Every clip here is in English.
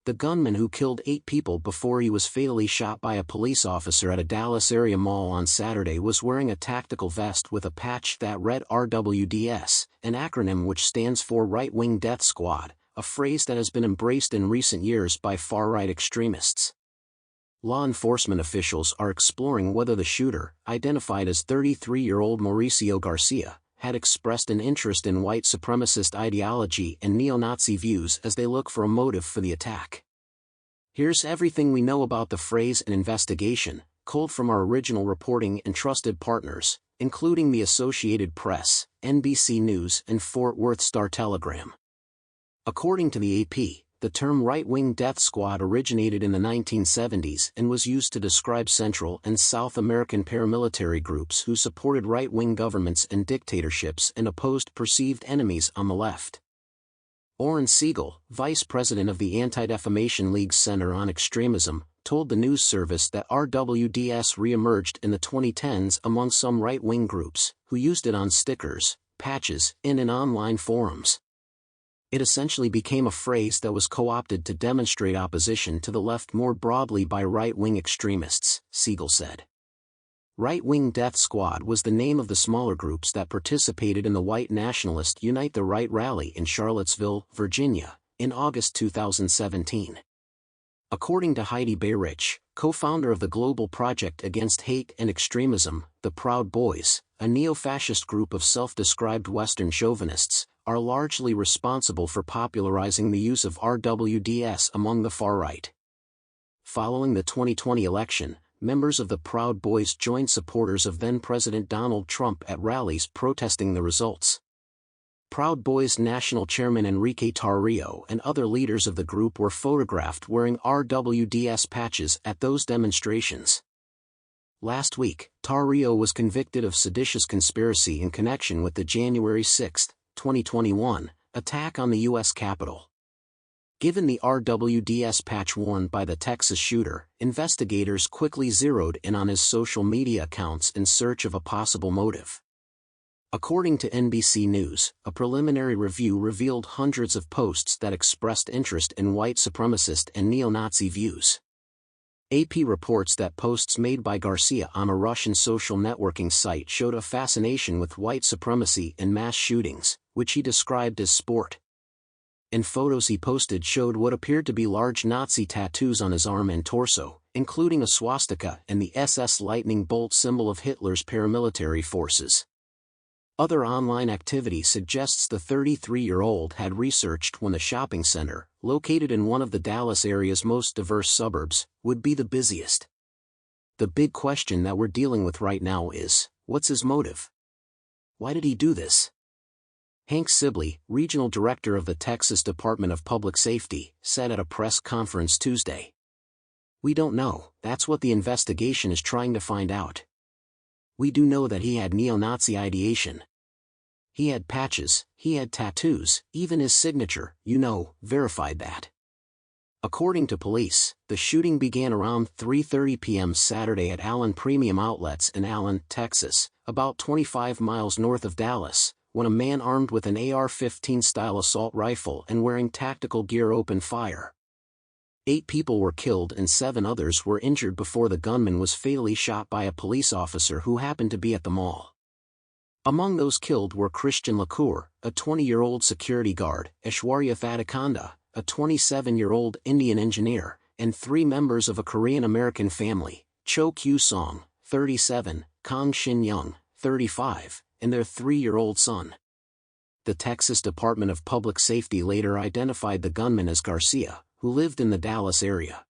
The gunman who killed 8 people before he was fatally shot by a police officer at a Dallas-area mall on Saturday was wearing a tactical vest with a patch that read RWDS, an acronym which stands for Right-Wing Death Squad, a phrase that has been embraced in recent years by far-right extremists. Law enforcement officials are exploring whether the shooter, identified as 33-year-old Mauricio Garcia, had expressed an interest in white supremacist ideology and neo-Nazi views as they look for a motive for the attack. Here's everything we know about the phrase and investigation, culled from our original reporting and trusted partners, including the Associated Press, NBC News and Fort Worth Star-Telegram. According to the AP, the term right-wing death squad originated in the 1970s and was used to describe Central and South American paramilitary groups who supported right-wing governments and dictatorships and opposed perceived enemies on the left. Oren Siegel, vice president of the Anti-Defamation League's Center on Extremism, told the news service that RWDS re-emerged in the 2010s among some right-wing groups, who used it on stickers, patches, and in online forums. It essentially became a phrase that was co-opted to demonstrate opposition to the left more broadly by right-wing extremists, Siegel said. Right-Wing Death Squad was the name of the smaller groups that participated in the white nationalist Unite the Right rally in Charlottesville, Virginia, in August 2017. According to Heidi Beirich, co-founder of the Global Project Against Hate and Extremism, the Proud Boys, a neo-fascist group of self-described Western chauvinists, are largely responsible for popularizing the use of RWDS among the far-right. Following the 2020 election, members of the Proud Boys joined supporters of then-President Donald Trump at rallies protesting the results. Proud Boys National Chairman Enrique Tarrio and other leaders of the group were photographed wearing RWDS patches at those demonstrations. Last week, Tarrio was convicted of seditious conspiracy in connection with the January 6, 2021, attack on the U.S. Capitol. Given the RWDS patch worn by the Texas shooter, investigators quickly zeroed in on his social media accounts in search of a possible motive. According to NBC News, a preliminary review revealed hundreds of posts that expressed interest in white supremacist and neo-Nazi views. AP reports that posts made by Garcia on a Russian social networking site showed a fascination with white supremacy and mass shootings, which he described as sport. And photos he posted showed what appeared to be large Nazi tattoos on his arm and torso, including a swastika and the SS lightning bolt symbol of Hitler's paramilitary forces. Other online activity suggests the 33-year-old had researched when the shopping center, located in one of the Dallas area's most diverse suburbs, would be the busiest. The big question that we're dealing with right now is, what's his motive? Why did he do this? Hank Sibley, regional director of the Texas Department of Public Safety, said at a press conference Tuesday. "We don't know, that's what the investigation is trying to find out. We do know that he had neo-Nazi ideation. He had patches, he had tattoos, even his signature, verified that." According to police, the shooting began around 3:30 p.m. Saturday at Allen Premium Outlets in Allen, Texas, about 25 miles north of Dallas, when a man armed with an AR-15 style assault rifle and wearing tactical gear opened fire. 8 people were killed and 7 others were injured before the gunman was fatally shot by a police officer who happened to be at the mall. Among those killed were Christian Lacour, a 20-year-old security guard, Aishwarya Thadakanda, a 27-year-old Indian engineer, and 3 members of a Korean-American family, Cho Kyu-song, 37, Kang Shin-young, 35, and their 3-year-old son. The Texas Department of Public Safety later identified the gunman as Garcia, who lived in the Dallas area.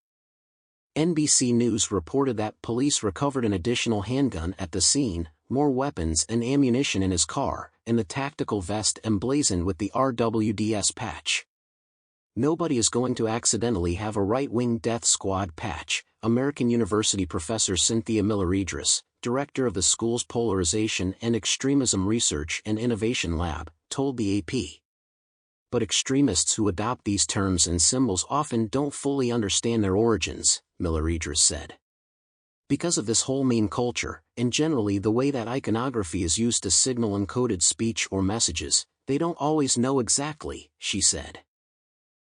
NBC News reported that police recovered an additional handgun at the scene, more weapons and ammunition in his car, and the tactical vest emblazoned with the RWDS patch. "Nobody is going to accidentally have a right-wing death squad patch," American University professor Cynthia Miller-Idris, director of the school's Polarization and Extremism Research and Innovation Lab, told the AP. But extremists who adopt these terms and symbols often don't fully understand their origins, Miller-Idris said. Because of this whole meme culture, and generally the way that iconography is used to signal encoded speech or messages, they don't always know exactly, she said.